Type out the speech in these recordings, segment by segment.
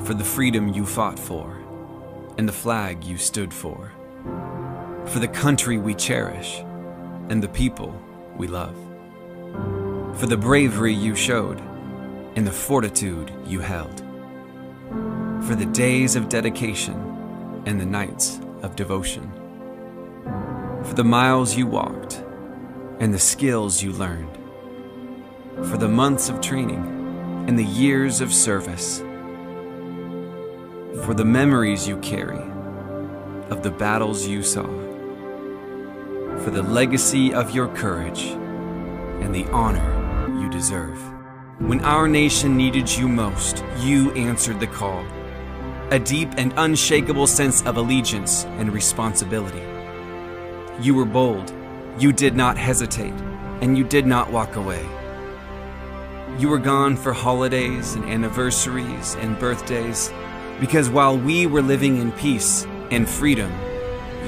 For the freedom you fought for, and the flag you stood for. For the country we cherish, and the people we love. For the bravery you showed, and the fortitude you held. For the days of dedication, and the nights of devotion. For the miles you walked, and the skills you learned. For the months of training, and the years of service. For the memories you carry of the battles you saw. For the legacy of your courage and the honor you deserve. When our nation needed you most, you answered the call. A deep and unshakable sense of allegiance and responsibility. You were bold, you did not hesitate, and you did not walk away. You were gone for holidays and anniversaries and birthdays, because while we were living in peace and freedom,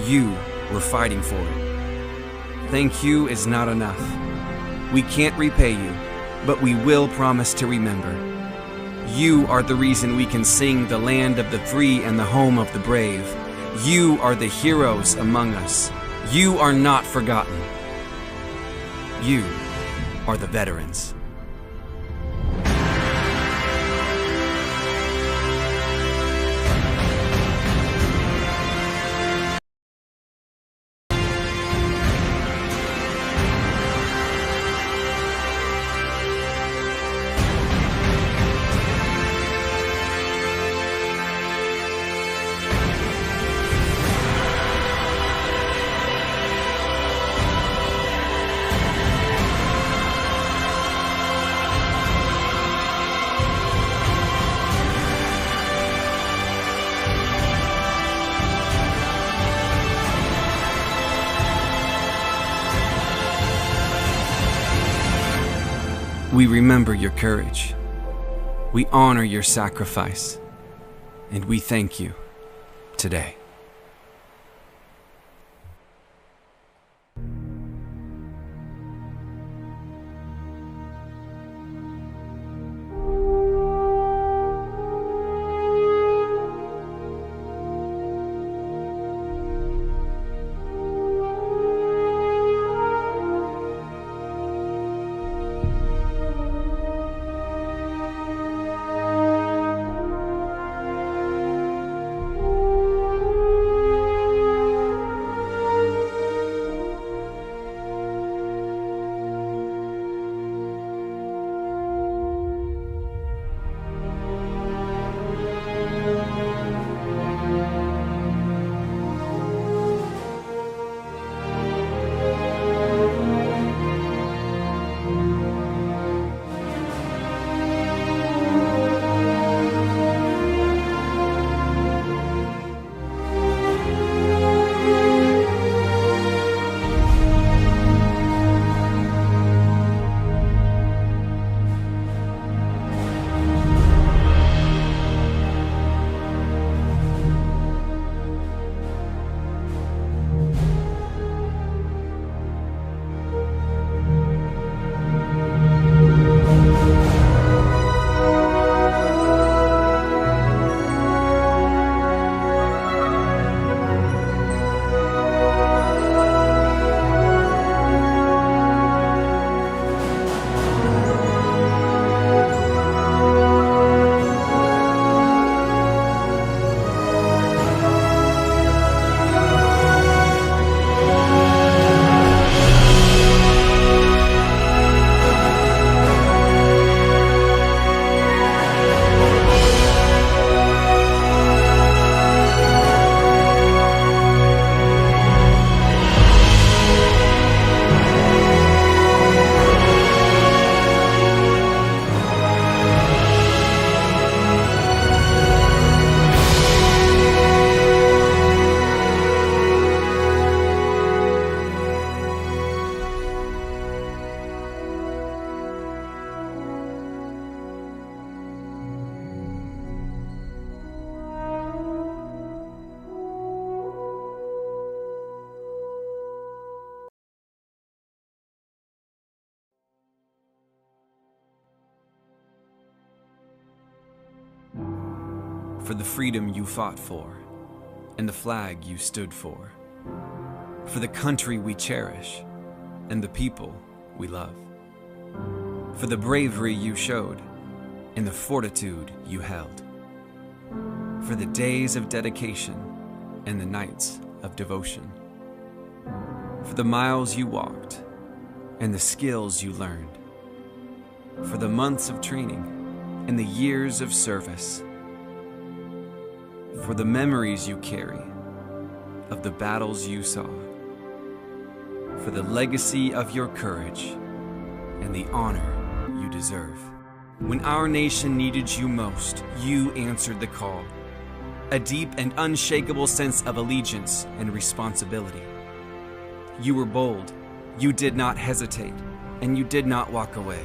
you were fighting for it. Thank you is not enough. We can't repay you, but we will promise to remember. You are the reason we can sing the land of the free and the home of the brave. You are the heroes among us. You are not forgotten. You are the veterans. We remember your courage, we honor your sacrifice, and we thank you today. for the freedom you fought for and the flag you stood for the country we cherish and the people we love, for the bravery you showed and the fortitude you held, for the days of dedication and the nights of devotion, for the miles you walked and the skills you learned, for the months of training and the years of service, for the memories you carry of the battles you saw, for the legacy of your courage and the honor you deserve. When our nation needed you most, you answered the call. A deep and unshakable sense of allegiance and responsibility. You were bold, you did not hesitate, and you did not walk away.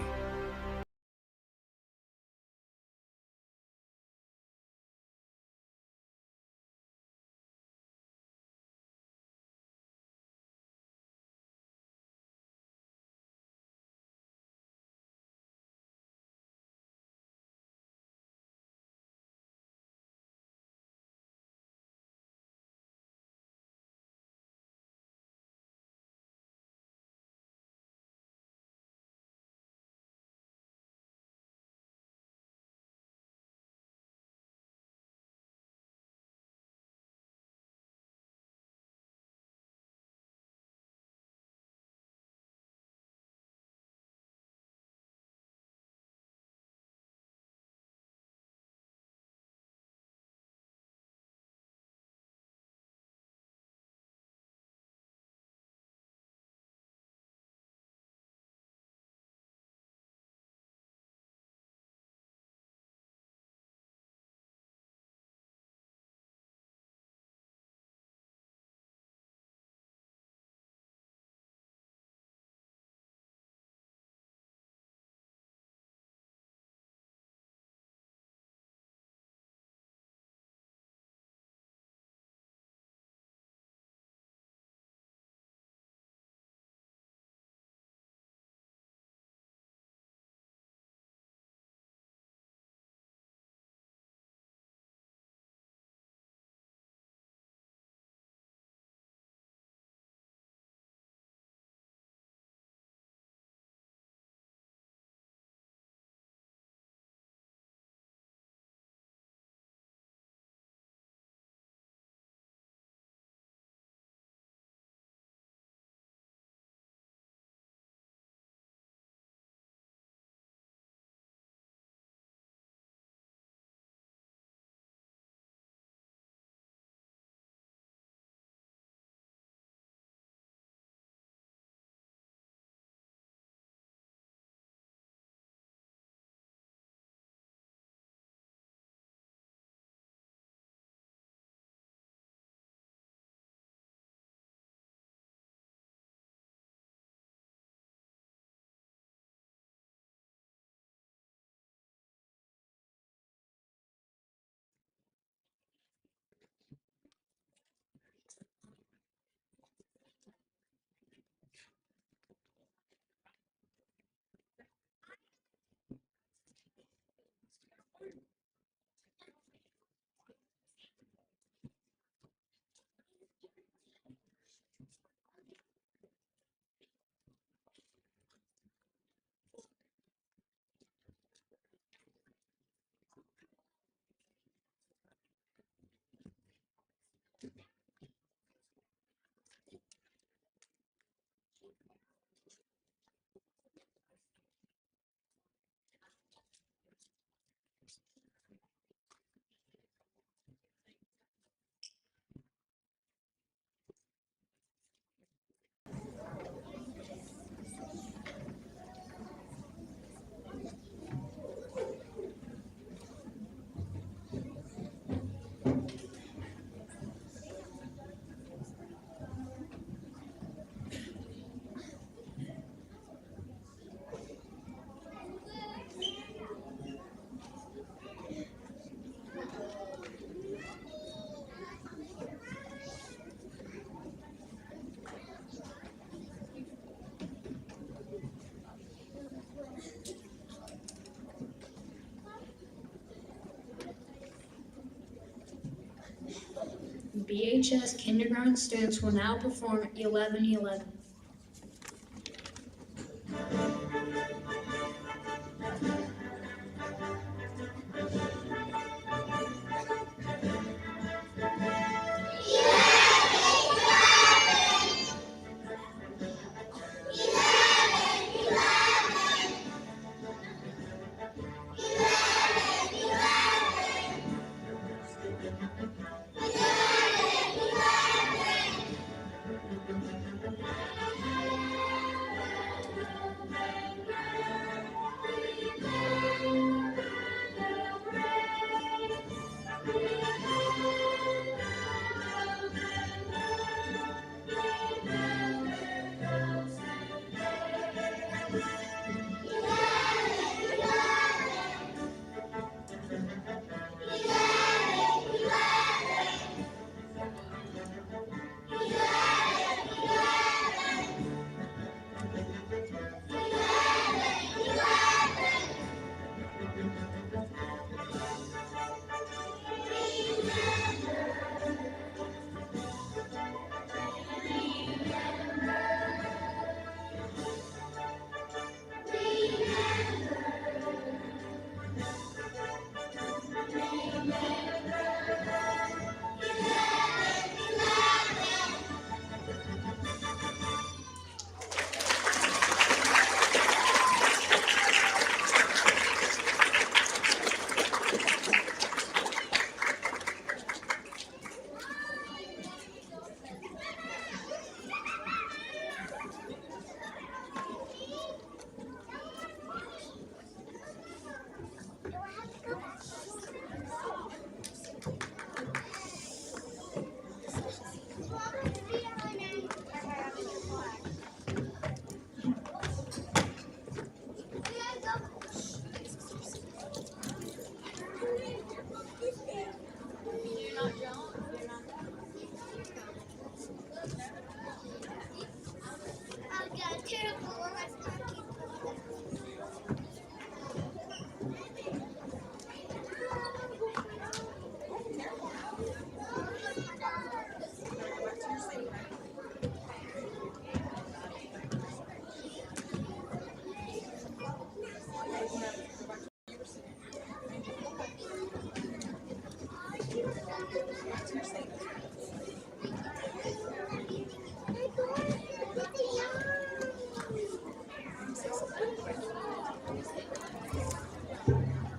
BHS kindergarten students will now perform 1111.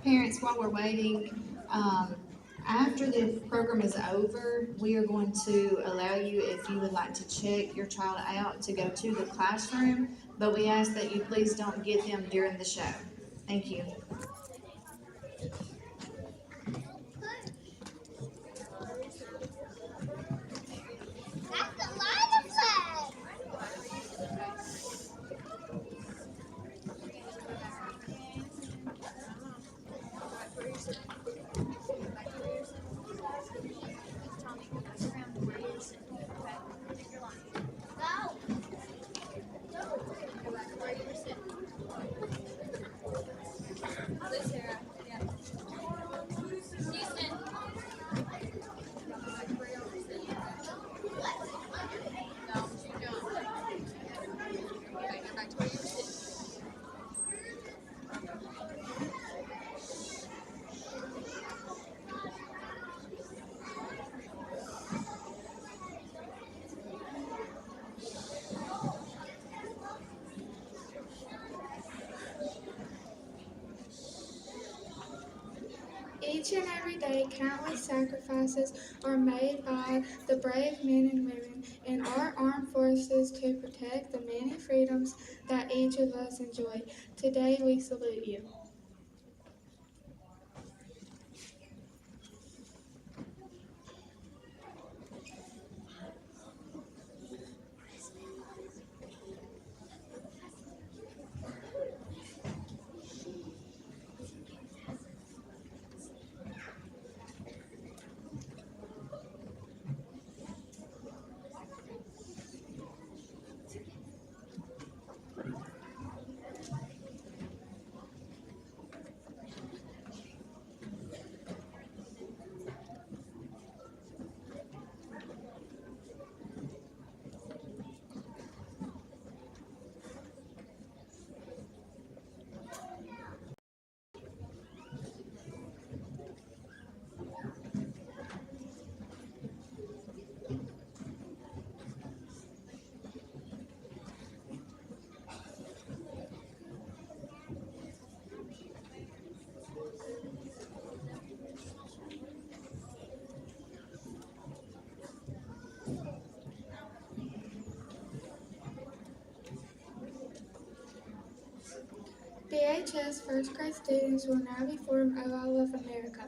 Parents, while we're waiting, after the program is over, we are going to allow you, if you would like to check your child out, to go to the classroom, but we ask that you please don't get them during the show. Thank you. Each and every day, countless sacrifices are made by the brave men and women in our armed forces to protect the many freedoms that each of us enjoy. Today, we salute you. chest, first grade students will now be formed "Oh, I Love America."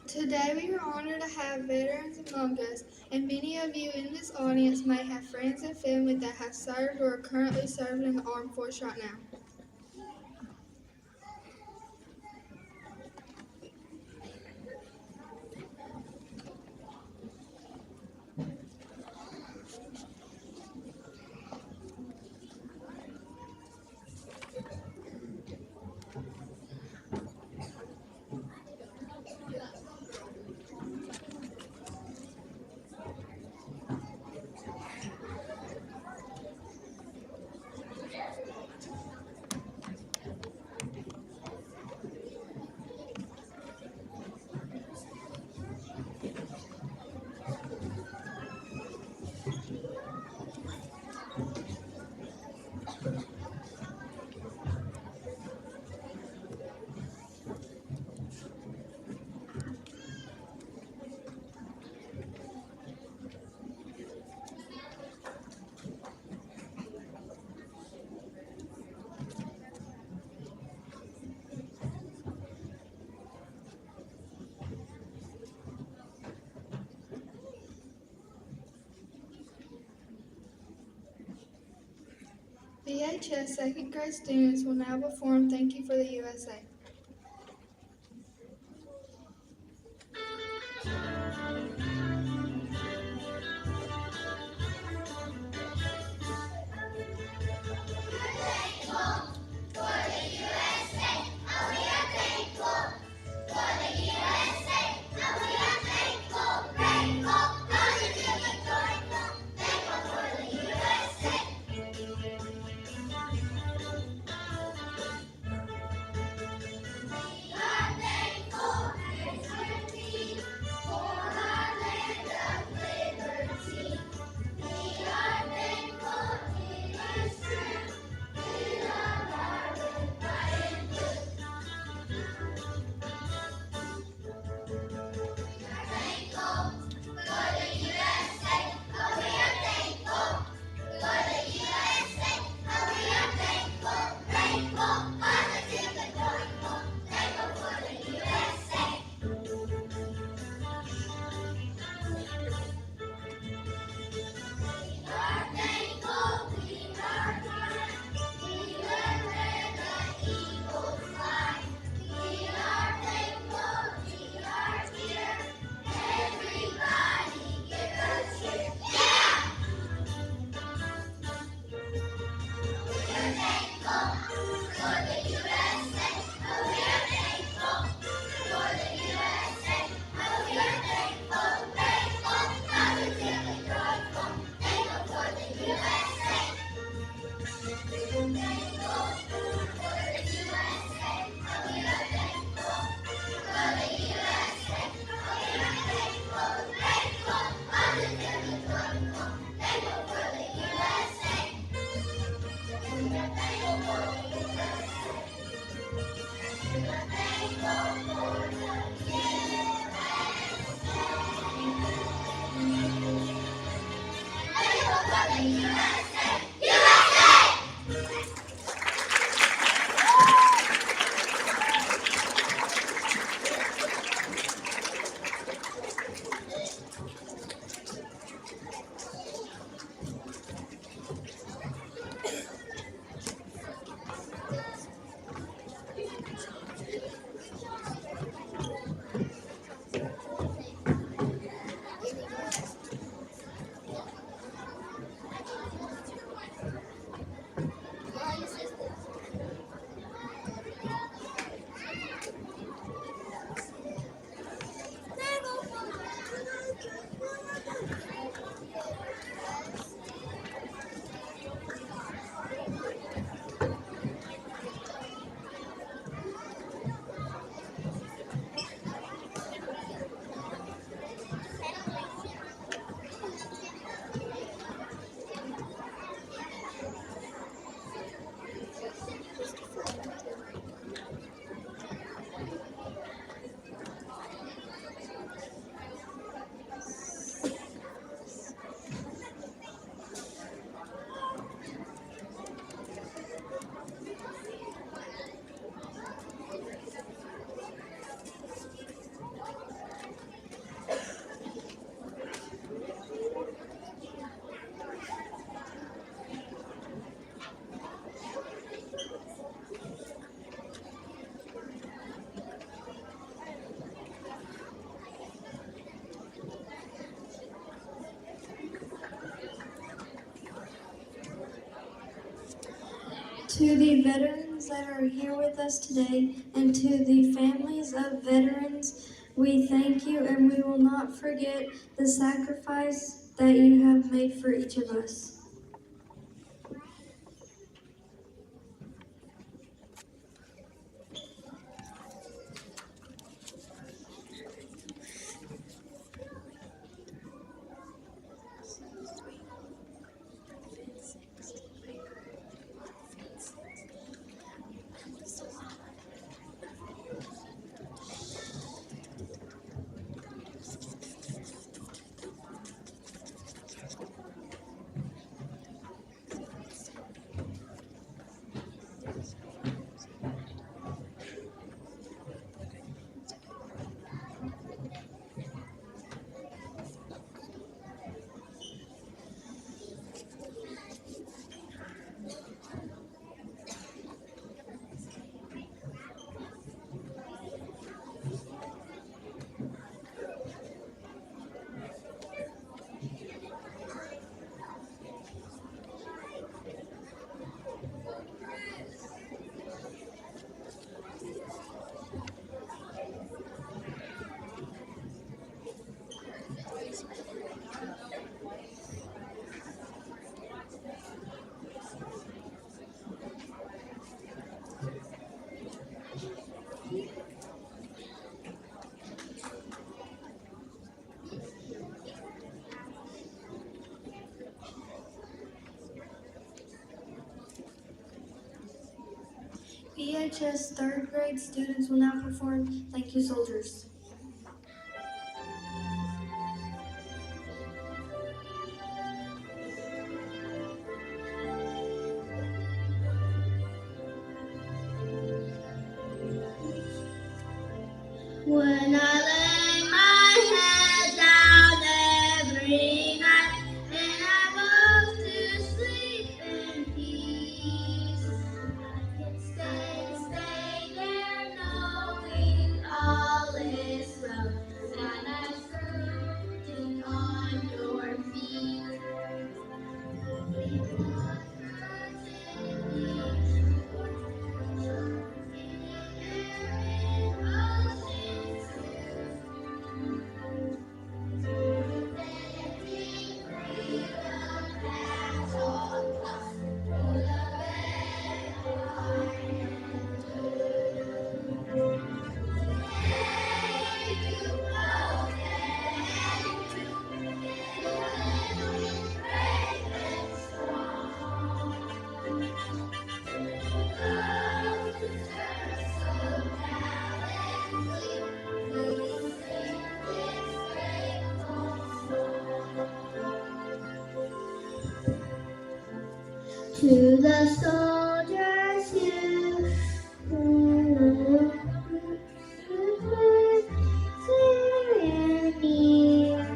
Today we are honored to have veterans among us, and many of you in this audience may have friends and family that have served or are currently serving in the armed force right now. VHS second grade students will now perform Thank You for the USA. To the veterans that are here with us today and to the families of veterans, we thank you and we will not forget the sacrifice that you have made for each of us. VHS third grade students will now perform Thank You Soldiers. When I lay my head down every night and I go to sleep in peace, I can stay there knowing all is well, and I'm floating on your feet. To the soldiers who very near.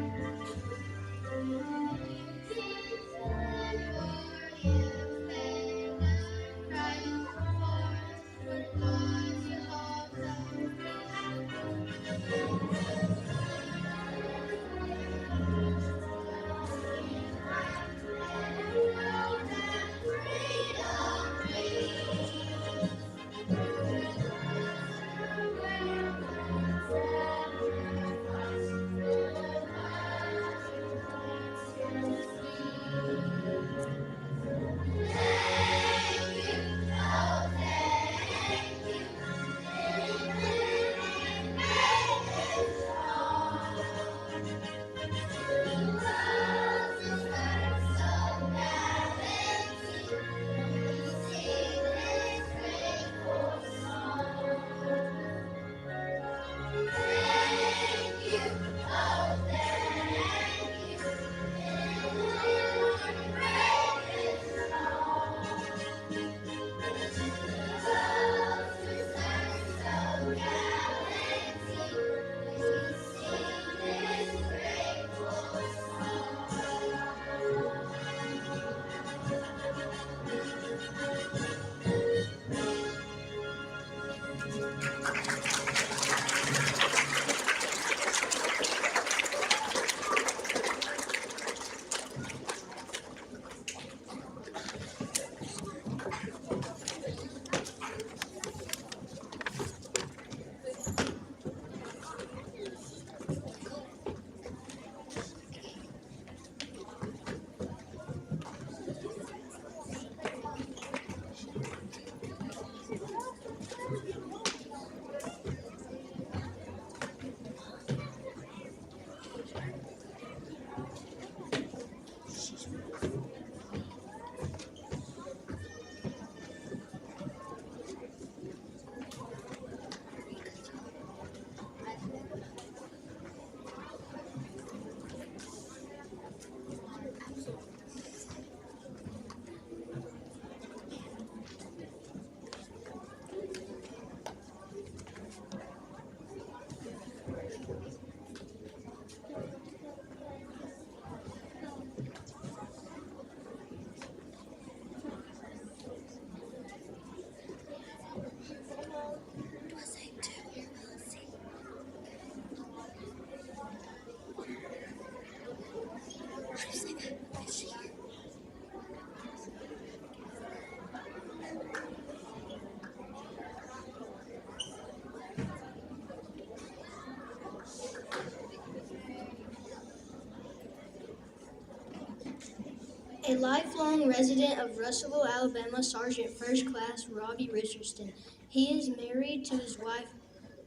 A lifelong resident of Russellville, Alabama, Sergeant First Class Robbie Richardson. He is married to his wife,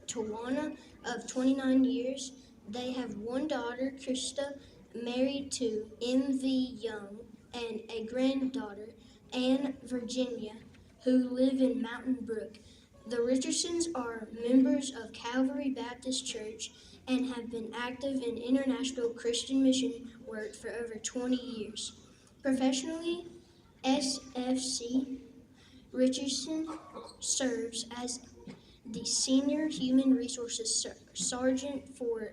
Tawana, of 29 years. They have one daughter, Krista, married to M.V. Young, and a granddaughter, Anne Virginia, who live in Mountain Brook. The Richardsons are members of Calvary Baptist Church and have been active in international Christian mission work for over 20 years. Professionally, SFC Richardson serves as the Senior Human Resources Sergeant for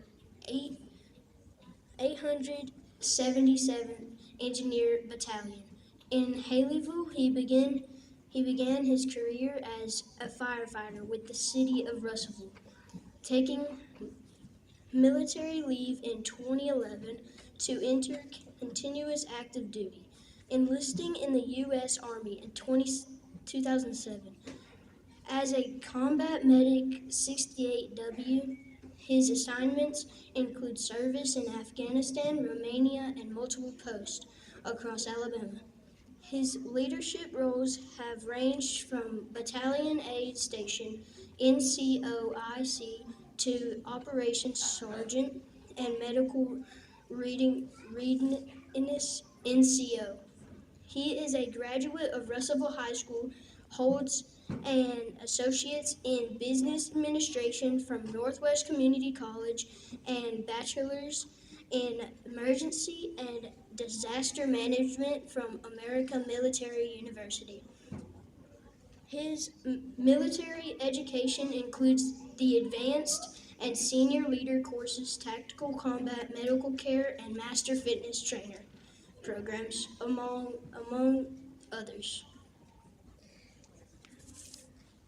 877 Engineer Battalion. In Haleyville, he began his career as a firefighter with the city of Russellville, taking military leave in 2011 to enter continuous active duty, enlisting in the U.S. Army in 2007. As a combat medic 68W, his assignments include service in Afghanistan, Romania, and multiple posts across Alabama. His leadership roles have ranged from Battalion Aid Station NCOIC to Operations Sergeant and Medical Readiness NCO. He is a graduate of Russellville High School, holds an associate's in business administration from Northwest Community College, and bachelor's in emergency and disaster management from American Military University. His military education includes the advanced and senior leader courses, tactical combat, medical care, and master fitness trainer programs, among others.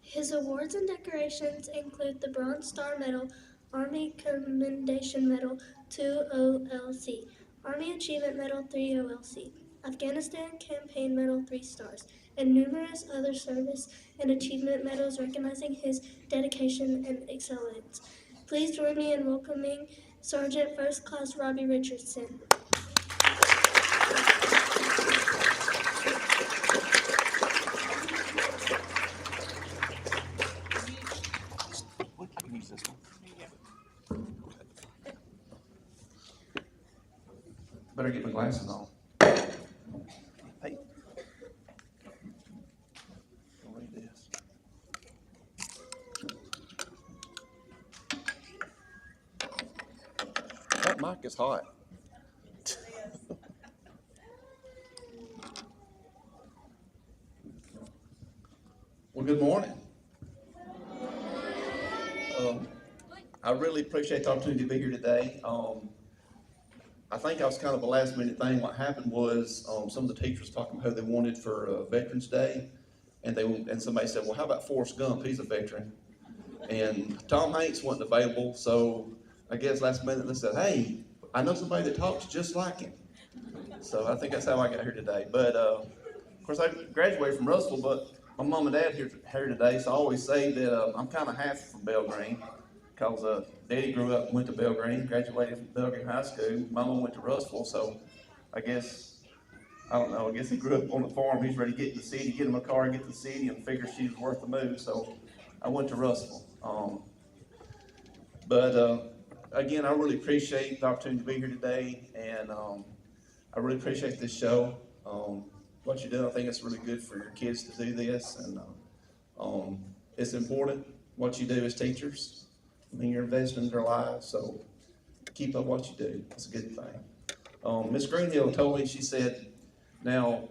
His awards and decorations include the Bronze Star Medal, Army Commendation Medal 2 OLC, Army Achievement Medal 3 OLC, Afghanistan Campaign Medal 3 stars, and numerous other service and achievement medals recognizing his dedication and excellence. Please join me in welcoming Sergeant First Class Robbie Richardson. Better get my glasses on. Hey. I'll read this. That mic is hot. Well, good morning. I really appreciate the opportunity to be here today. I think I was kind of a last minute thing. What happened was some of the teachers talking about who they wanted for Veterans Day, and somebody said, well, how about Forrest Gump? He's a veteran. And Tom Hanks wasn't available, so I guess last minute they said, hey, I know somebody that talks just like him. So I think that's how I got here today. But of course, I graduated from Russell, but my mom and dad here today, so I always say that I'm kind of half from Belgreen, because Daddy grew up and went to Belgreen, graduated from Belgreen High School. Mama went to Russell, so I guess he grew up on the farm. He's ready to get in the city, get him a car, get to the city, and figure she was worth the move, so I went to Russell. Again, I really appreciate the opportunity to be here today, and I really appreciate this show. What you do, I think it's really good for your kids to do this, and it's important what you do as teachers. I mean, you're investing in their lives, so keep up what you do. It's a good thing. Miss Greenhill told me, she said, now,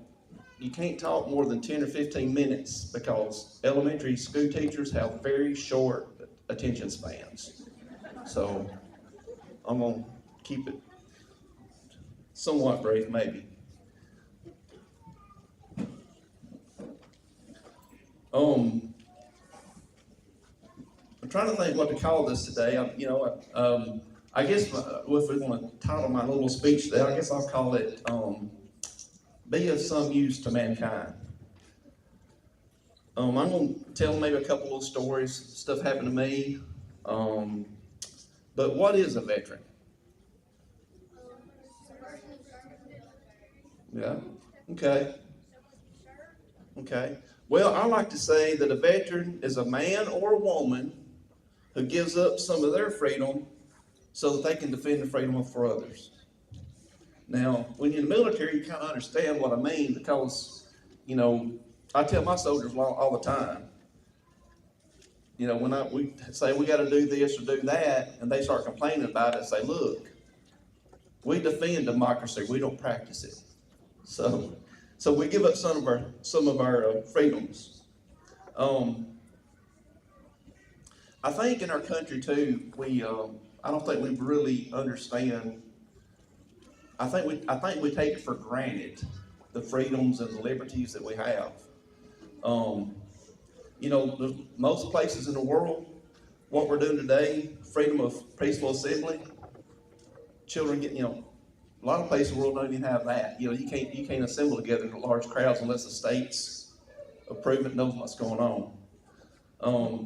you can't talk more than 10 or 15 minutes because elementary school teachers have very short attention spans. So I'm going to keep it somewhat brief, maybe. I'm trying to think what to call this today. I guess if we want to title my little speech today, I guess I'll call it Be of Some Use to Mankind. I'm going to tell maybe a couple little stories, stuff happened to me. But what is a veteran? Yeah, okay. Okay. Well, I like to say that a veteran is a man or a woman who gives up some of their freedom so that they can defend the freedom for others. Now, when you're in the military, you kind of understand what I mean because, I tell my soldiers all the time, You know, we say we got to do this or do that, and they start complaining about it, say, look, we defend democracy, we don't practice it. So we give up some of our freedoms. I think in our country too, I don't think we really understand. I think we take it for granted, the freedoms and the liberties that we have. You know, most places in the world, what we're doing today, freedom of peaceful assembly, children get, you know, a lot of places in the world don't even have that. You know, you can't assemble together in large crowds unless the states approve it, knows what's going on.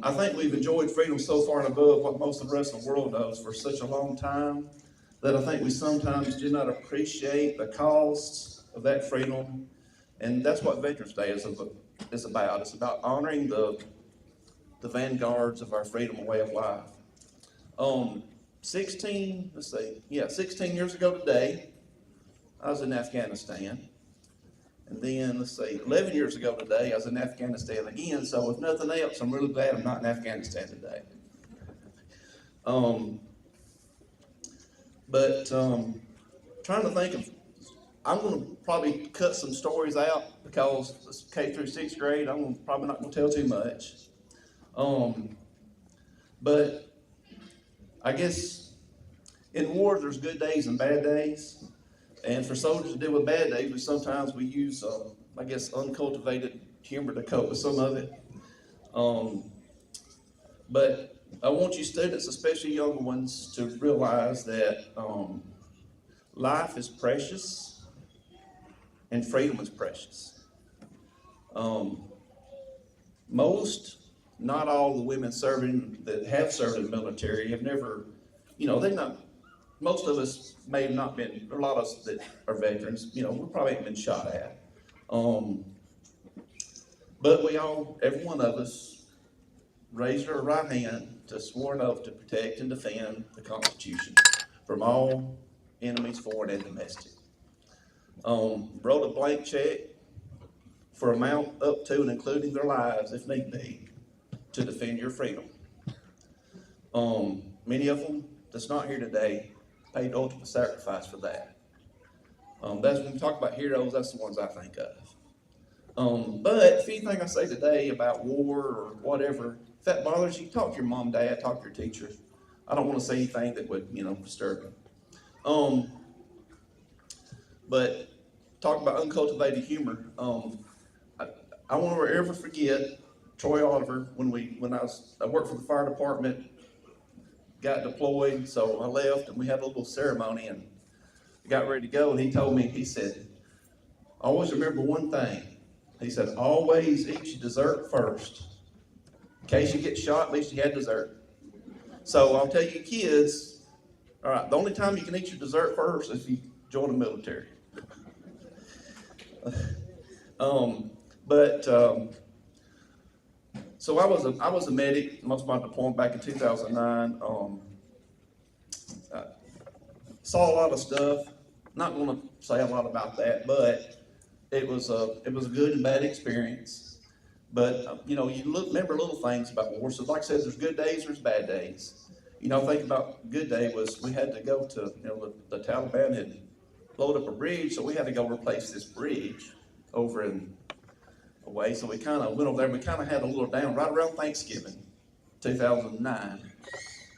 I think we've enjoyed freedom so far and above what most of the rest of the world does for such a long time that I think we sometimes do not appreciate the costs of that freedom. And that's what Veterans Day is about. It's about honoring the vanguards of our freedom and way of life. 16 years ago today, I was in Afghanistan. And then, 11 years ago today, I was in Afghanistan again. So if nothing else, I'm really glad I'm not in Afghanistan today. Trying to think of, I'm going to probably cut some stories out because it's K through 6th grade. I'm probably not going to tell too much. But I guess in war, there's good days and bad days. And for soldiers to deal with bad days, sometimes we use, I guess, uncultivated humor to cope with some of it. But I want you students, especially younger ones, to realize that life is precious and freedom is precious. Not all the women that have served in the military have never, you know, most of us may have not been, there are a lot of us that are veterans, you know, we probably haven't been shot at. But every one of us, raised our right hand to swore an oath to protect and defend the Constitution from all enemies, foreign and domestic. Wrote a blank check for amount up to and including their lives, if need be, to defend your freedom. Many of them that's not here today paid ultimate sacrifice for that. That's when we talk about heroes, that's the ones I think of. But if anything I say today about war or whatever, if that bothers you, talk to your mom, dad, talk to your teacher. I don't want to say anything that would, you know, disturb you. But talk about uncultivated humor. I won't ever forget Troy Oliver when I worked for the fire department, got deployed, so I left and we had a little ceremony and got ready to go, and he told me, he said, always remember one thing. He said, always eat your dessert first. In case you get shot, at least you had dessert. So I'll tell you kids, all right, the only time you can eat your dessert first is if you join the military. So I was a medic most of my deployment back in 2009. Saw a lot of stuff. Not going to say a lot about that, but it was a good and bad experience. But you know, remember little things about war. So like I said, there's good days, there's bad days. You know, think about good day was we had to go to, you know, the Taliban had blown up a bridge, so we had to go replace this bridge over in away. So we kind of went over there. We kind of had a little down right around Thanksgiving, 2009.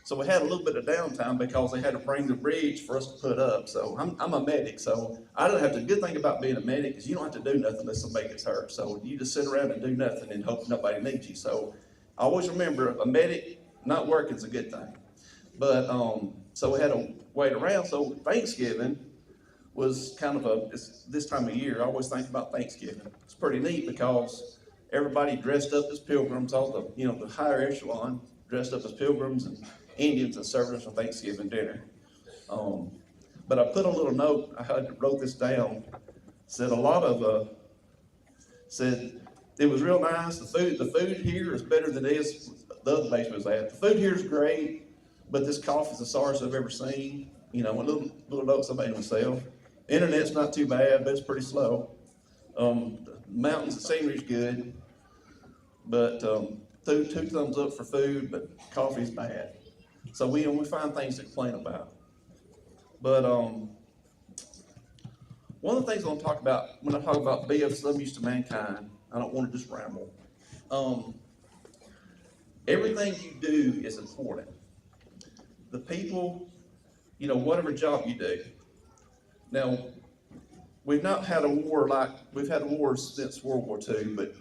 So we had a little bit of downtime because they had to bring the bridge for us to put up. So I'm a medic, so I don't have to. The good thing about being a medic is you don't have to do nothing unless somebody gets hurt. So you just sit around and do nothing and hope nobody needs you. So I always remember a medic not working is a good thing. But so we had to wait around. So Thanksgiving was kind of this time of year. I always think about Thanksgiving. It's pretty neat because everybody dressed up as pilgrims, all the higher echelon dressed up as pilgrims and Indians and served us for Thanksgiving dinner. But I put a little note, I wrote this down, said it was real nice, the food here is better than it is the other base was at. The food here is great, but this coffee is the sorest I've ever seen. You know, a little notes I made myself. Internet's not too bad, but it's pretty slow. Mountains, the scenery's good, but two thumbs up for food, but coffee's bad. So we find things to complain about. But one of the things I want to talk about when I talk about be of some use to mankind, I don't want to just ramble. Everything you do is important. The people, whatever job you do. Now, we've not had a war we've had wars since World War II, but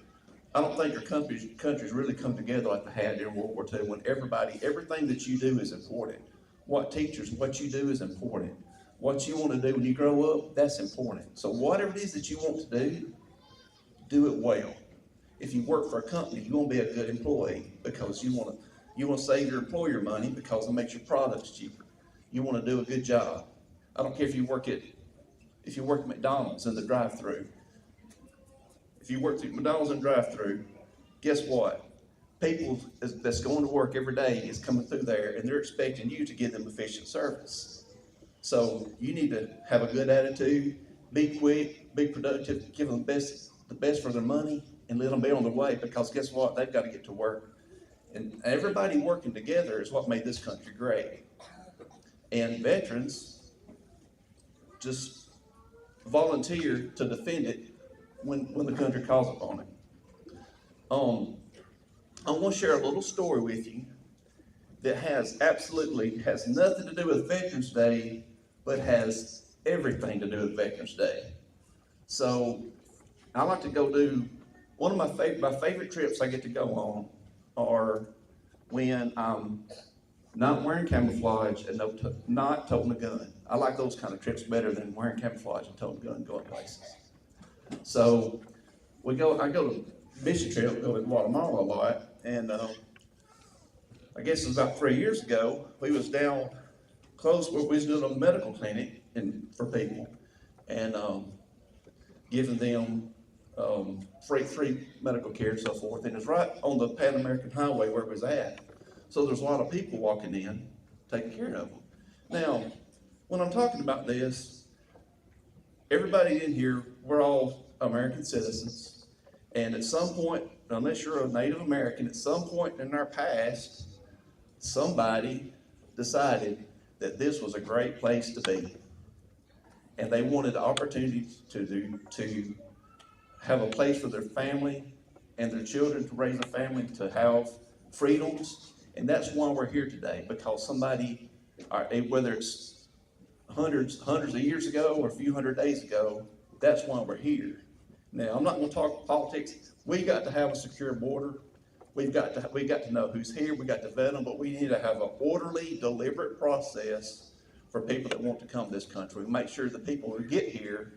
I don't think our countries really come together like they had during World War II when everything that you do is important. What you do is important. What you want to do when you grow up, that's important. So whatever it is that you want to do it well. If you work for a company, you want to be a good employee because you want to save your employer money because it makes your products cheaper. You want to do a good job. I don't care if you work at McDonald's in the drive-thru. If you work at McDonald's in the drive-thru, guess what? People that's going to work every day is coming through there and they're expecting you to give them efficient service. So you need to have a good attitude, be quick, be productive, give them the best for their money, and let them be on their way because guess what? They've got to get to work. And everybody working together is what made this country great. And veterans just volunteer to defend it when the country calls upon it. I want to share a little story with you that has nothing to do with Veterans Day, but has everything to do with Veterans Day. So I like to go do one of my favorite trips I get to go on are when I'm not wearing camouflage and not toting a gun. I like those kind of trips better than wearing camouflage and toting a gun and going places. So I go to mission trip, go to Guatemala a lot, and I guess it was about 3 years ago, we was down close where we was doing a medical clinic for people and giving them free medical care and so forth. And it's right on the Pan American Highway where it was at. So there's a lot of people walking in, taking care of them. Now, when I'm talking about this, everybody in here, we're all American citizens. And at some point, unless you're a Native American, at some point in our past, somebody decided that this was a great place to be. And they wanted the opportunity to have a place for their family and their children to raise a family, to have freedoms. And that's why we're here today, because somebody, whether it's hundreds of years ago or a few hundred days ago, that's why we're here. Now, I'm not going to talk politics. We got to have a secure border. We got to know who's here. We got to vet them, but we need to have an orderly, deliberate process for people that want to come to this country. Make sure the people who get here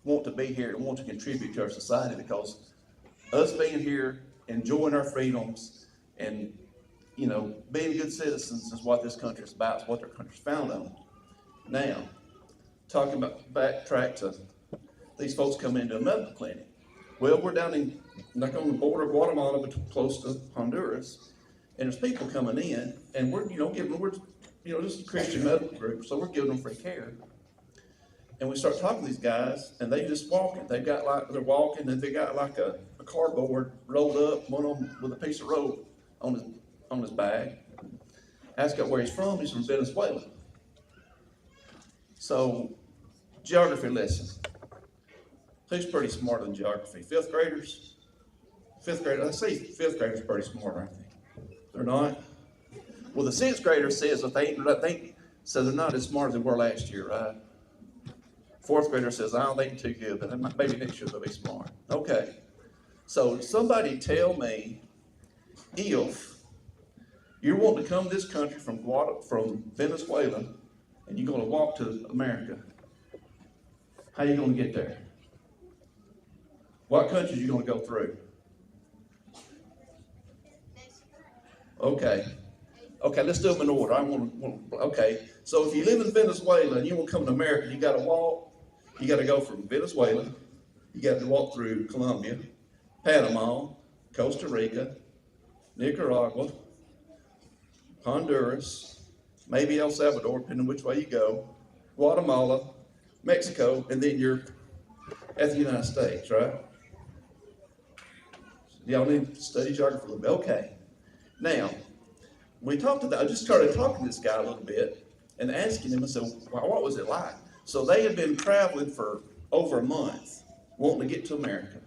want to be here and want to contribute to our society, because us being here, enjoying our freedoms, and being good citizens is what this country is about. It's what our country's found on. Now, talking about backtrack to these folks coming into a medical clinic. Well, we're down on the border of Guatemala, but close to Honduras, and there's people coming in, and we're just a Christian medical group, so we're giving them free care. And we start talking to these guys, and they just walking. They're walking, and they got like a cardboard rolled up, one of them with a piece of rope on his bag. Ask him where he's from. He's from Venezuela. So, geography lesson. Who's pretty smart in geography? Fifth graders? I say fifth graders are pretty smart, aren't they? They're not? Well, the sixth grader says that they're not as smart as they were last year, right? Fourth grader says, I don't think they're too good, but maybe next year they'll be smart. Okay. So somebody tell me, if you're wanting to come to this country from Venezuela and you're going to walk to America, how are you going to get there? What countries are you going to go through? Okay, let's do them in order. Okay, so if you live in Venezuela and you want to come to America, you got to walk. You got to go from Venezuela. You got to walk through Colombia, Panama, Costa Rica, Nicaragua, Honduras, maybe El Salvador, depending on which way you go, Guatemala, Mexico, and then you're at the United States, right? Y'all need to study geography a little bit. Okay. Now, I just started talking to this guy a little bit and asking him, I said, well, what was it like? So they had been traveling for over a month, wanting to get to America.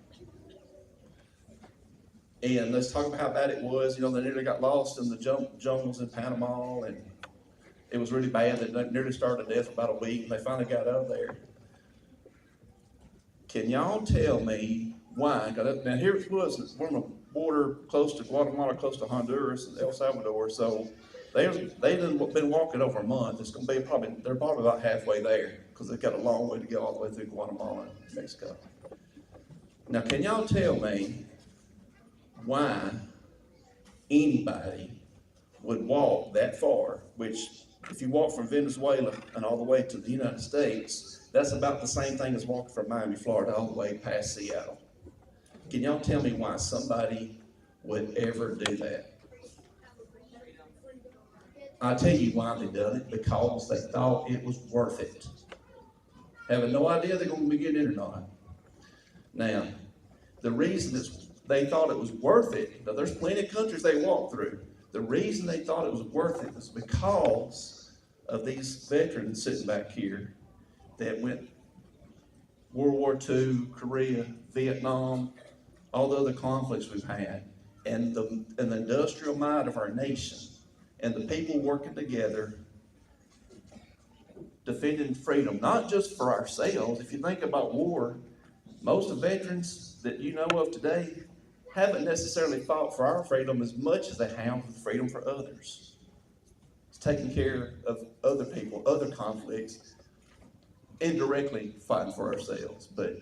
And let's talk about how bad it was. They nearly got lost in the jungles in Panama, and it was really bad. They nearly starved to death for about a week, and they finally got out of there. Can y'all tell me why? Now here it was, we're on the border close to Guatemala, close to Honduras and El Salvador. So they've been walking over a month. It's going to be they're probably about halfway there because they've got a long way to go all the way through Guatemala and Mexico. Now, can y'all tell me why anybody would walk that far, which if you walk from Venezuela and all the way to the United States, that's about the same thing as walking from Miami, Florida, all the way past Seattle. Can y'all tell me why somebody would ever do that? I'll tell you why they done it, because they thought it was worth it. Having no idea they're going to be getting in or not. Now, the reason they thought it was worth it, now there's plenty of countries they walked through. The reason they thought it was worth it was because of these veterans sitting back here that went World War II, Korea, Vietnam, all the other conflicts we've had, and the industrial might of our nation, and the people working together, defending freedom, not just for ourselves. If you think about war, most of the veterans that you know of today haven't necessarily fought for our freedom as much as they have for freedom for others. It's taking care of other people, other conflicts, indirectly fighting for ourselves, but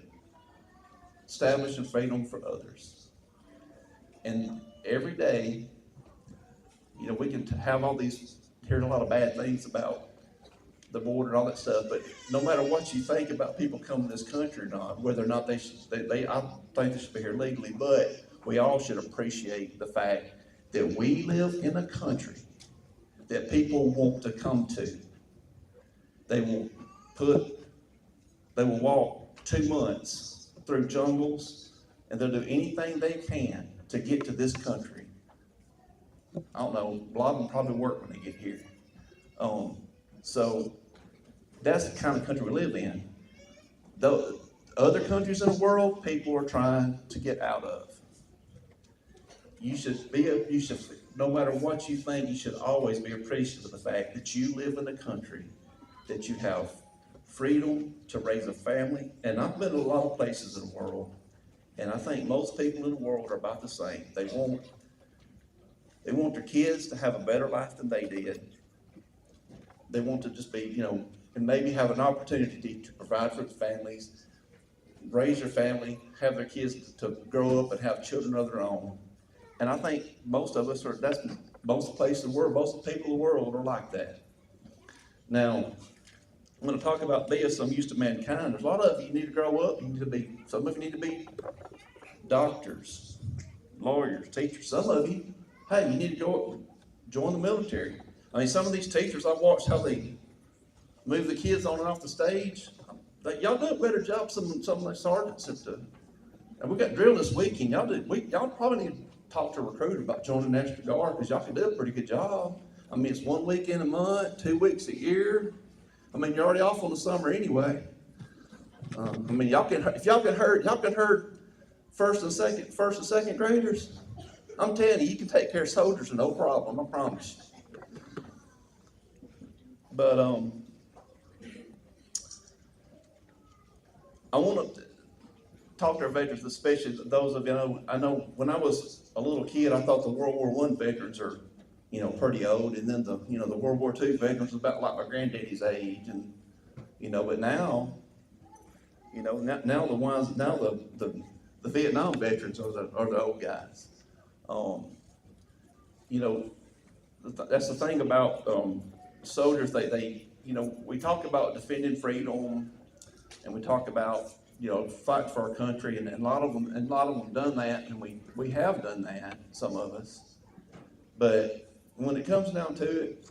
establishing freedom for others. And every day, we can have all these, hearing a lot of bad things about the border and all that stuff, but no matter what you think about people coming to this country or not, whether or not I think they should be here legally, but we all should appreciate the fact that we live in a country that people want to come to. They will walk 2 months through jungles, and they'll do anything they can to get to this country. I don't know, a lot of them probably work when they get here. So that's the kind of country we live in. The other countries in the world, people are trying to get out of. No matter what you think, you should always be appreciative of the fact that you live in a country that you have freedom to raise a family. And I've been to a lot of places in the world, and I think most people in the world are about the same. They want their kids to have a better life than they did. They want to just be, and maybe have an opportunity to provide for their families, raise their family, have their kids to grow up and have children of their own. And I think most of us that's most places in the world, most of the people in the world are like that. Now, I'm going to talk about this. I'm used to mankind. There's a lot of you need to grow up. Some of you need to be doctors, lawyers, teachers. Some of you, hey, you need to join the military. I mean, some of these teachers, I've watched how they move the kids on and off the stage. Y'all do a better job than some of the sergeants and we got drilled this weekend. Y'all probably need to talk to a recruiter about joining the National Guard, because y'all can do a pretty good job. I mean, it's 1 weekend a month, 2 weeks a year. I mean, you're already off on the summer anyway. I mean, if y'all can hurt first and second graders. I'm telling you, you can take care of soldiers no problem. I promise you. But I want to talk to our veterans, especially those of you. I know when I was a little kid, I thought the World War I veterans are, pretty old, and then the World War II veterans was about like my granddaddy's age, and but now, now the Vietnam veterans are the old guys. That's the thing about soldiers. They we talk about defending freedom, and we talk about fight for our country, and a lot of them done that, and we have done that, some of us. But when it comes down to it,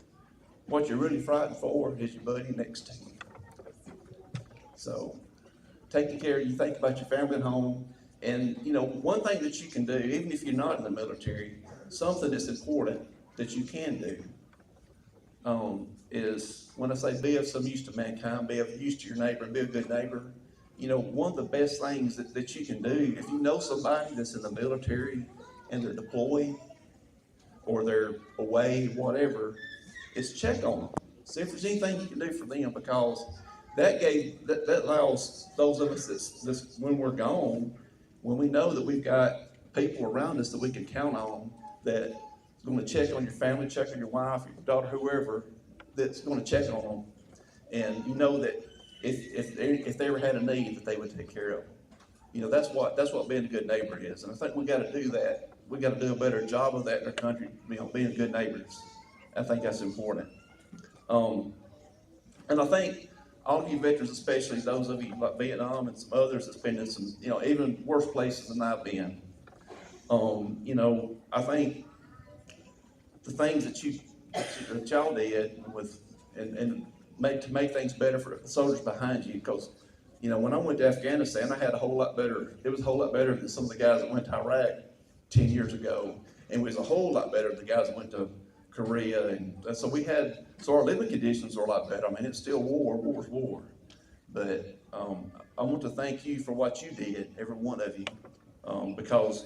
what you're really fighting for is your buddy next to you. So taking care of you, think about your family at home, And, you know, one thing that you can do, even if you're not in the military, something that's important that you can do, is when I say be of some use to mankind, be of use to your neighbor, and be a good neighbor. You know, one of the best things that you can do, if you know somebody that's in the military and they're deployed or they're away, whatever, is check on them. See if there's anything you can do for them, because that allows those of us that's when we're gone, when we know that we've got people around us that we can count on, that's going to check on your family, check on your wife, your daughter, whoever, that's going to check on them, and you know that if they ever had a need, that they would take care of them. You know, that's what being a good neighbor is, and I think we got to do that. We got to do a better job of that in our country. You know, being good neighbors. I think that's important. And I think all of you veterans, especially those of you like Vietnam and some others that's been in some, you know, even worse places than I've been. You know, I think the things that y'all did with and to make things better for the soldiers behind you, because you know when I went to Afghanistan, I had a whole lot better. It was a whole lot better than some of the guys that went to Iraq 10 years ago, and it was a whole lot better than the guys that went to Korea, and so our living conditions are a lot better. I mean, it's still war's war, but I want to thank you for what you did, every one of you, because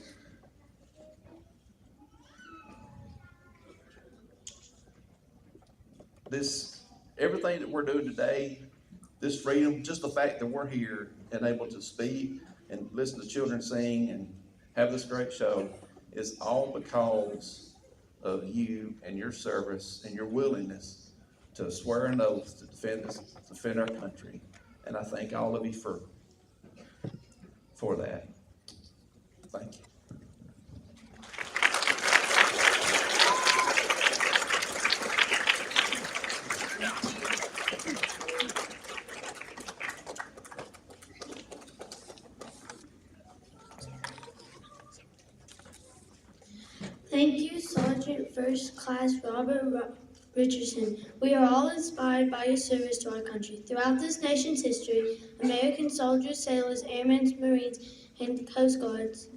everything that we're doing today, this freedom, just the fact that we're here and able to speak and listen to children sing and have this great show, is all because of you and your service and your willingness to swear an oath to defend our country. And I thank all of you for that. Thank you. Thank you, Sergeant First Class Robert Richardson. We are all inspired by your service to our country. Throughout this nation's history, American soldiers, sailors, airmen, Marines, and Coast Guards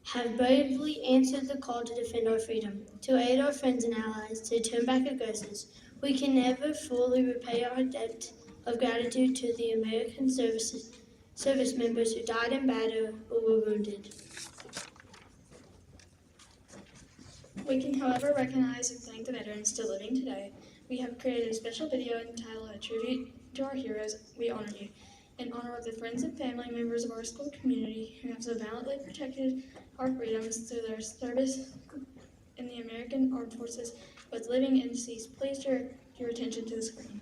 have bravely answered the call to defend our freedom, to aid our friends and allies, to turn back aggressors. We can never fully repay our debt of gratitude to the American service members who died in battle or were wounded. We can, however, recognize and thank the veterans still living today. We have created a special video entitled A Tribute to Our Heroes, We Honor You, in honor of the friends and family members of our school community who have so valiantly protected our freedoms through their service in the American Armed Forces, both living and deceased. Please direct your attention to the screen.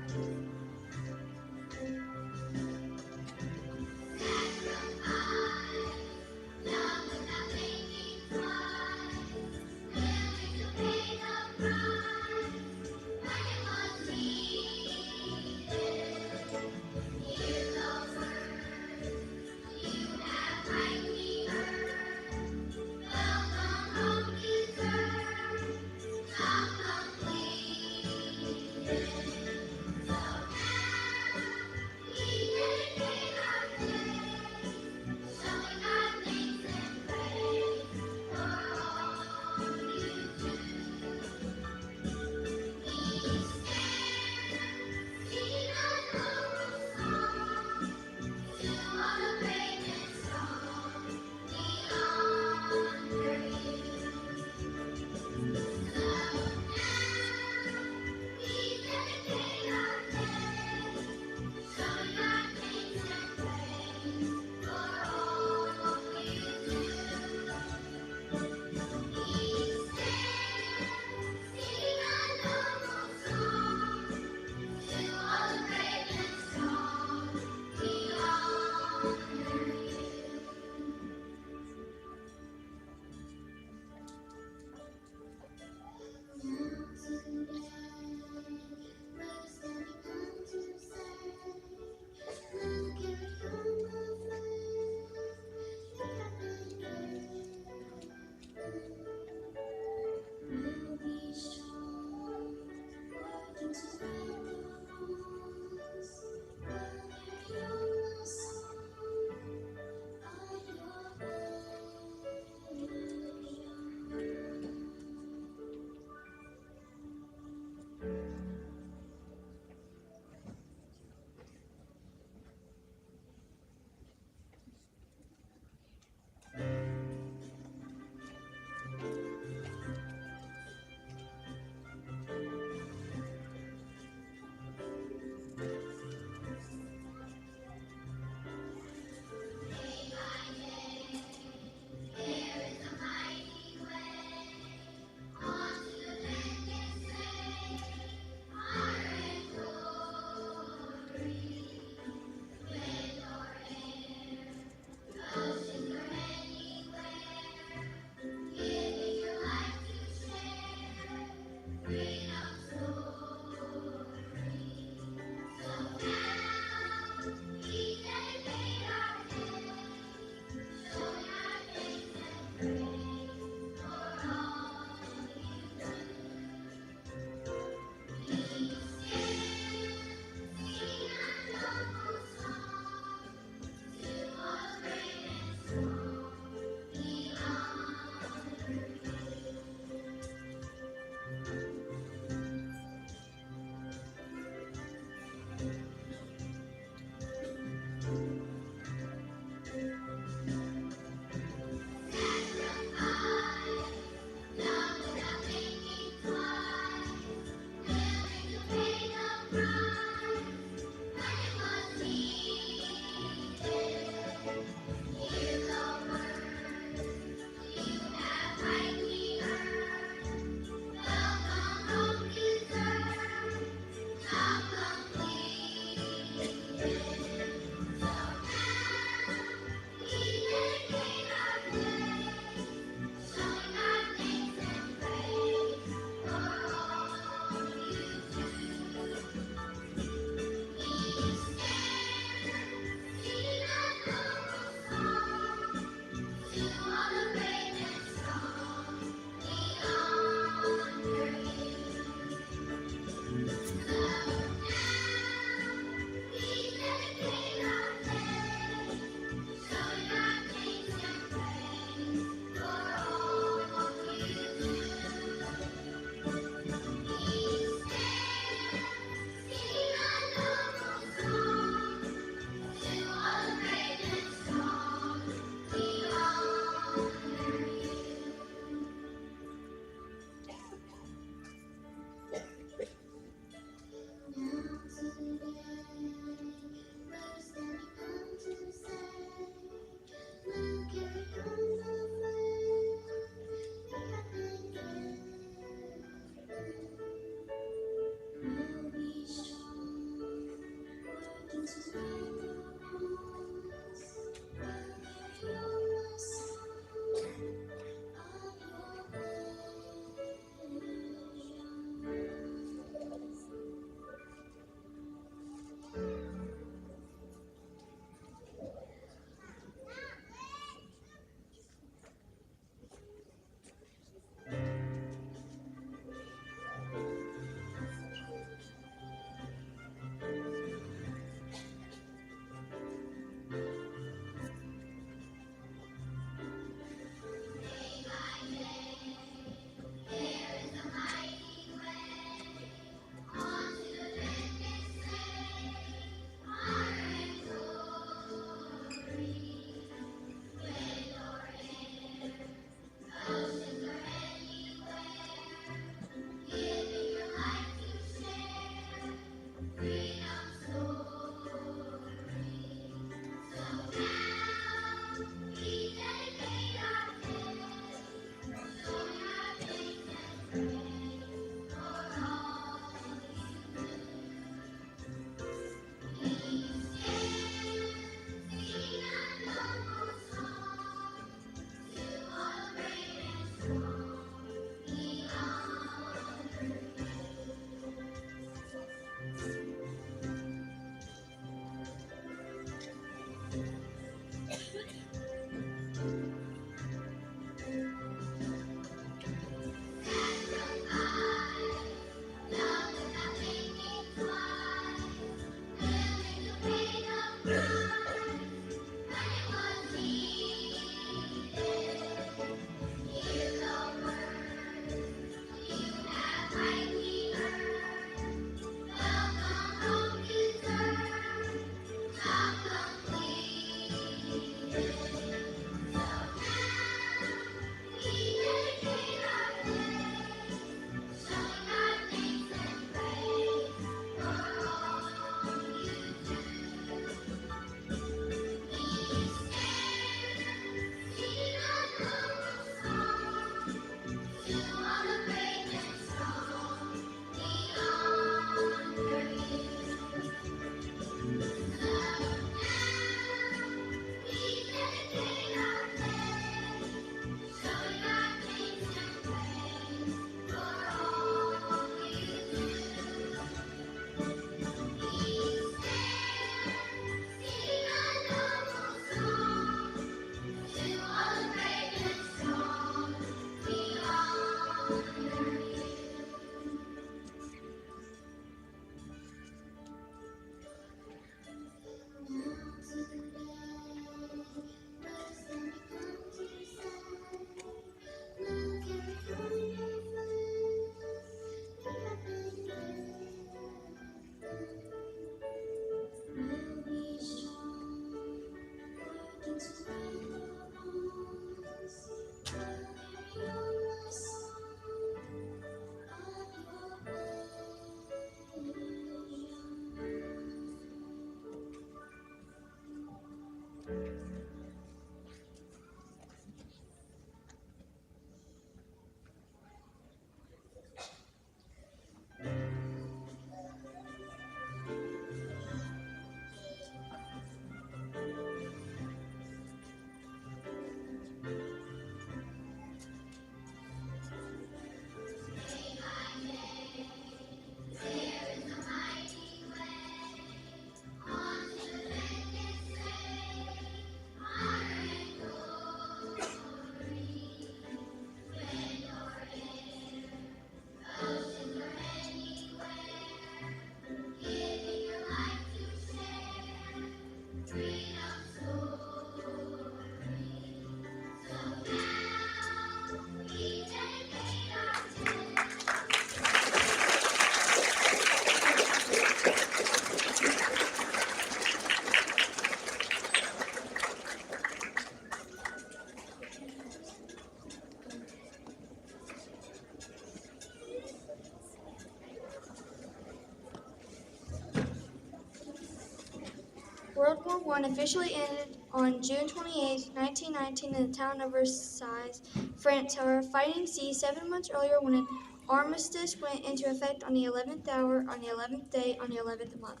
War I officially ended on June 28, 1919 in the town of Versailles, France. However, fighting ceased 7 months earlier when an armistice went into effect on the 11th hour, on the 11th day, on the 11th month.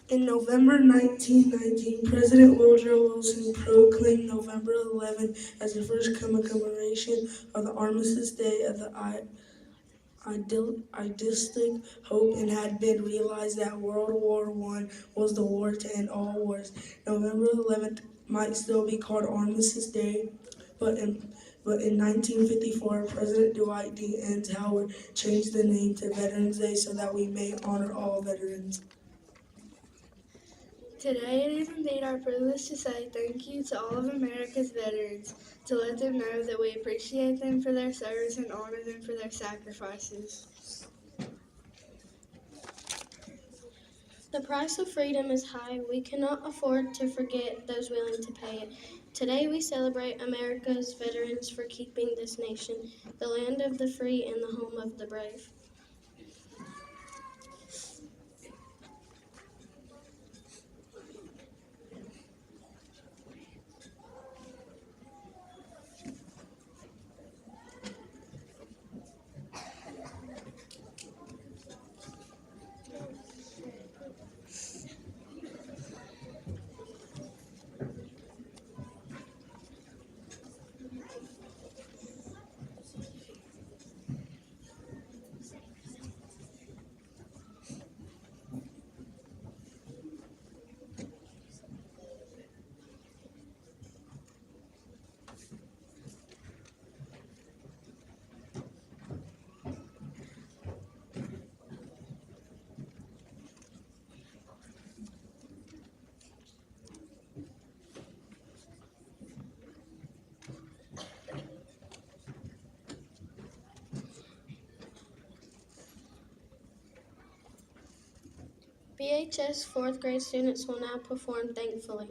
In November 1919, President Woodrow Wilson proclaimed November 11 as the first commemoration of the Armistice Day of the idealistic hope, and had been realized that World War I was the war to end all wars. November 11th might still be called Armistice Day, but in 1954, President Dwight D. Eisenhower changed the name to Veterans Day so that we may honor all veterans. Today it is indeed our privilege to say thank you to all of America's veterans, to let them know that we appreciate them for their service and honor them for their sacrifices. The price of freedom is high. We cannot afford to forget those willing to pay it. Today we celebrate America's veterans for keeping this nation, the land of the free and the home of the brave. BHS 4th grade students will now perform Thankfully.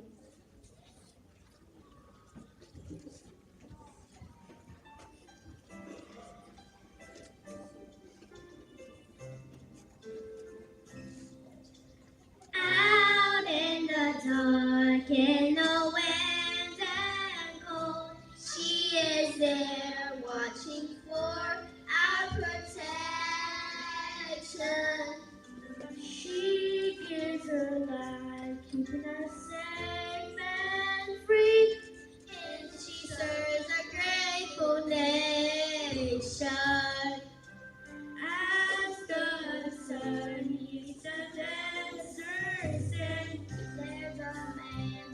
Out in the dark, in the wind and cold, she is there watching for our protection. She gives her life, keeping us safe and free, and she serves a grateful nation. As the sun heats the desert sand, there's a man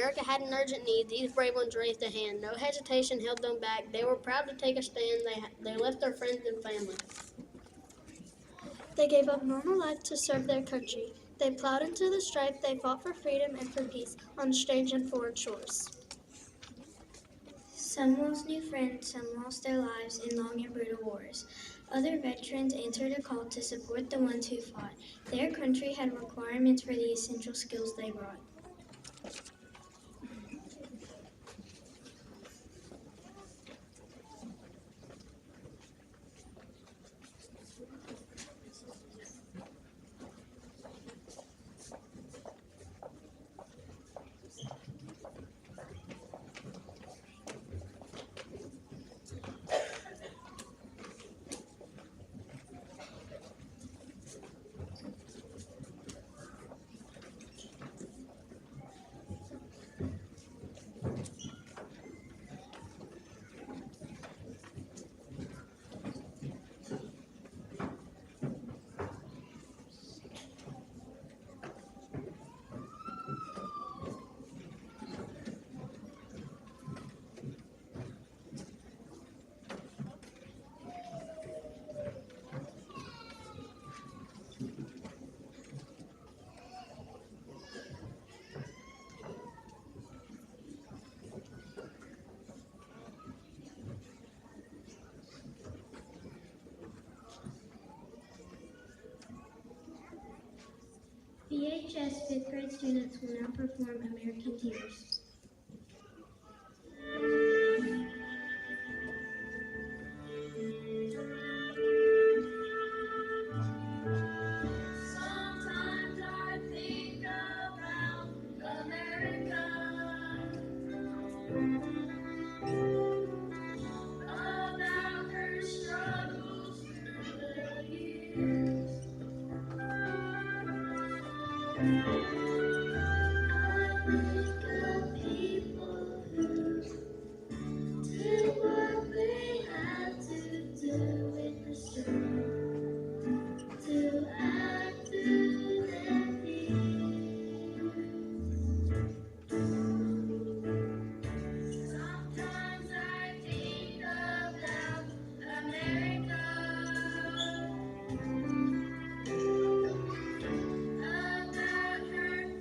America had an urgent need, these brave ones raised a hand. No hesitation held them back. They were proud to take a stand. They left their friends and family. They gave up normal life to serve their country. They plowed into the strife, they fought for freedom and for peace on strange and foreign shores. Some lost new friends, some lost their lives in long and brutal wars. Other veterans answered a call to support the ones who fought. Their country had requirements for the essential skills they brought. VHS 5th grade students will now perform American Tears. Sometimes I think about America, about her struggles through the years. I think of people who did what they had to do in the storm, to act through their fears. Sometimes I think about America, about her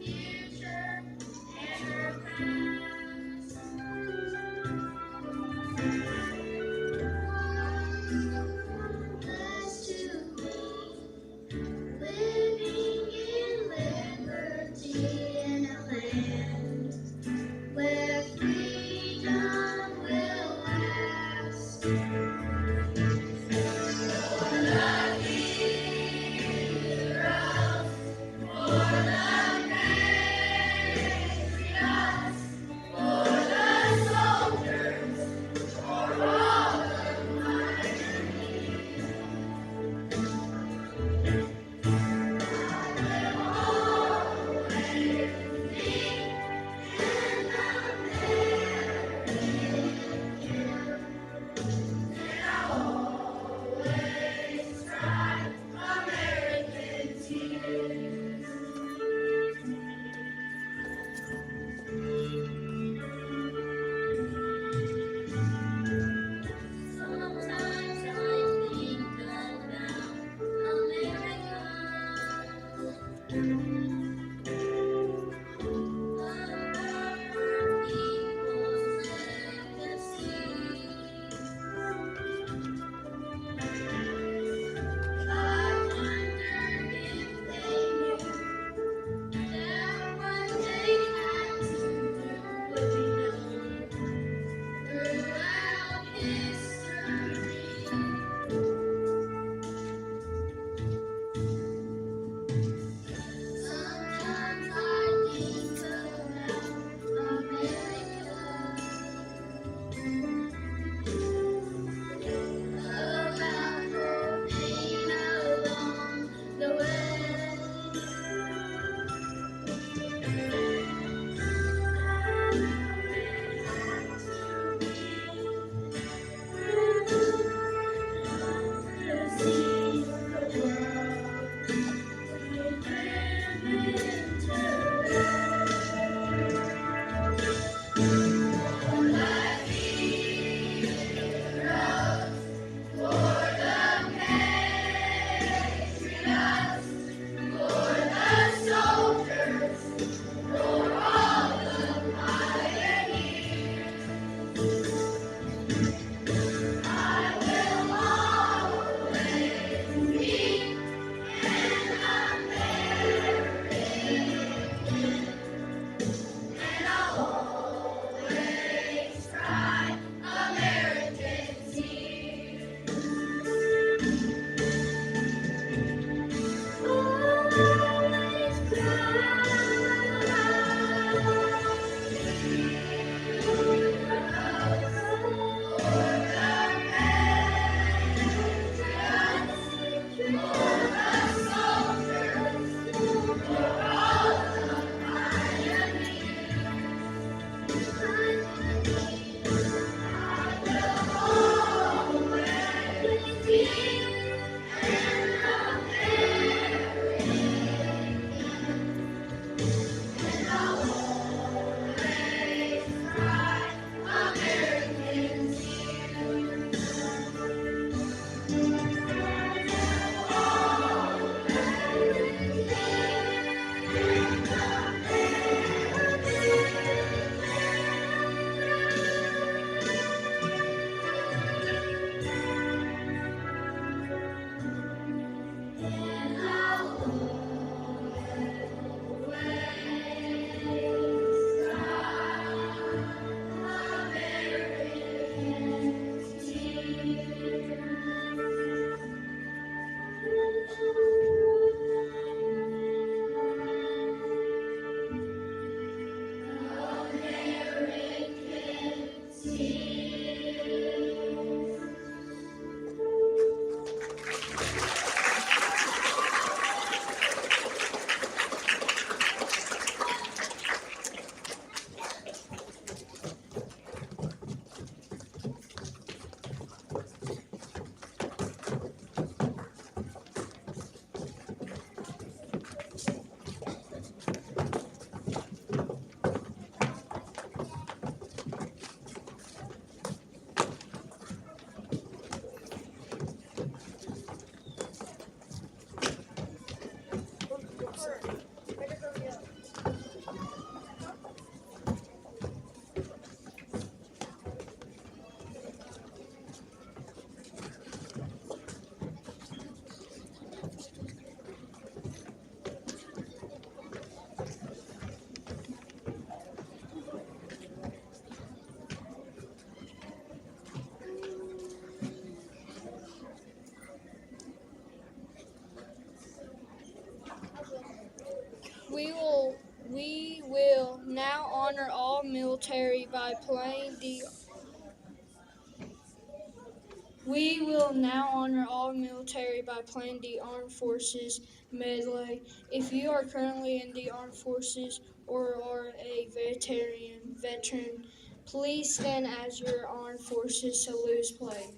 We will now honor all military by playing the Armed Forces medley. If you are currently in the Armed Forces or are a veteran, please stand as your Armed Forces salute is played.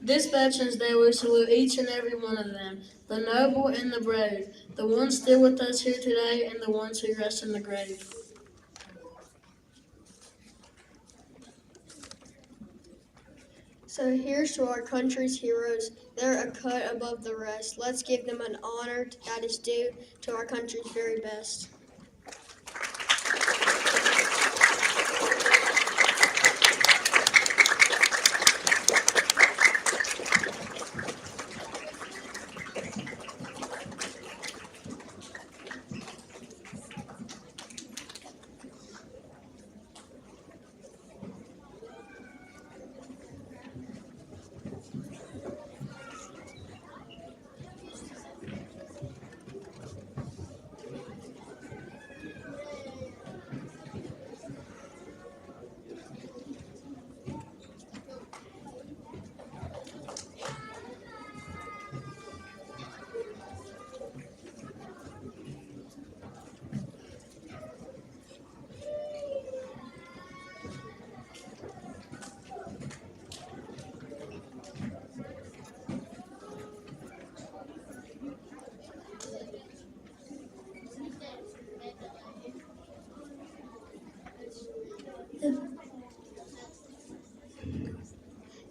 This Veterans Day, we salute each and every one of them, the noble and the brave, the ones still with us here today and the ones who rest in the grave. So here's to our country's heroes. They're a cut above the rest. Let's give them an honor that is due to our country's very best.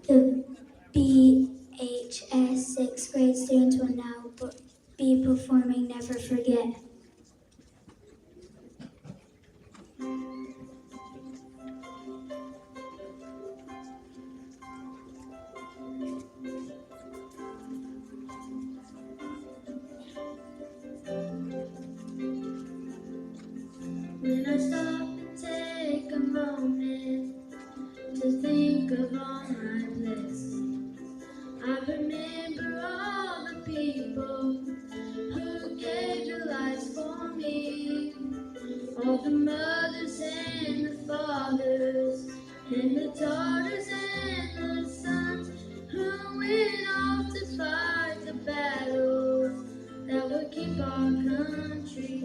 The BHS 6th grade students will now be performing Never Forget. When I stop and take a moment to think of all my blessings, I remember all the people who gave their lives for me, all the mothers and the fathers, and the daughters and the sons who went off to fight the battles that would keep our country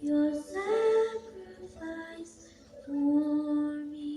Your sacrifice for me.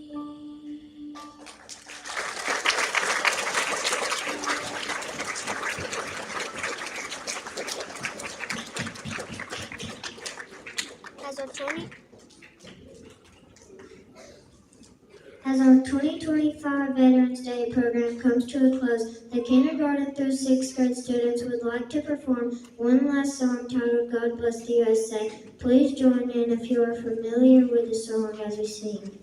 As our 2025 Veterans Day program comes to a close, the kindergarten through 6th grade students would like to perform one last song titled God Bless the USA. Please join in if you are familiar with the song as we sing.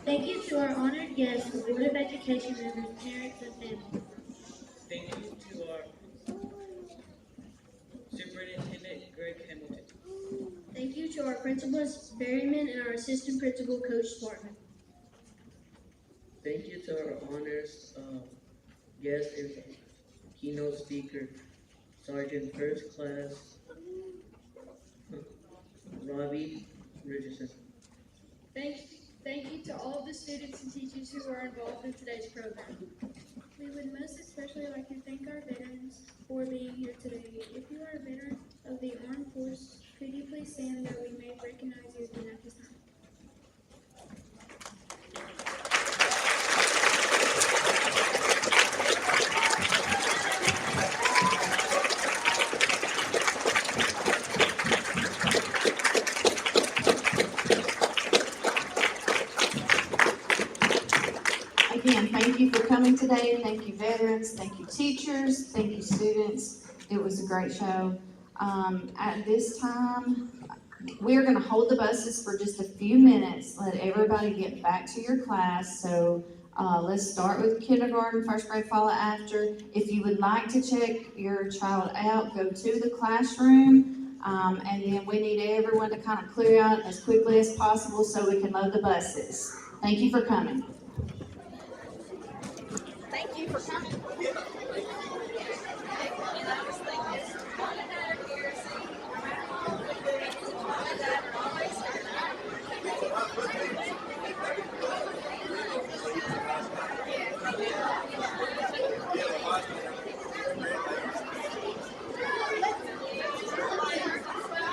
Thank you to our honored guests, the Board of Education members, parents, and family. Thank you to our Superintendent Greg Hamilton. Thank you to our principals, Berryman, and our assistant principal, Coach Spartman. Thank you to our honors guest and keynote speaker, Sergeant First Class Robbie Richardson. Thank you to all of the students and teachers who are involved in today's program. We would most especially like to thank our veterans for being here today. If you are a veteran of the armed force, could you please stand that we may recognize you again at this time? Again, thank you for coming today. Thank you, veterans. Thank you, teachers. Thank you, students. It was a great show. At this time, we're going to hold the buses for just a few minutes. Let everybody get back to your class. So let's start with kindergarten, first grade, follow after. If you would like to check your child out, go to the classroom. And then we need everyone to kind of clear out as quickly as possible so we can load the buses. Thank you for coming. Thank you for coming.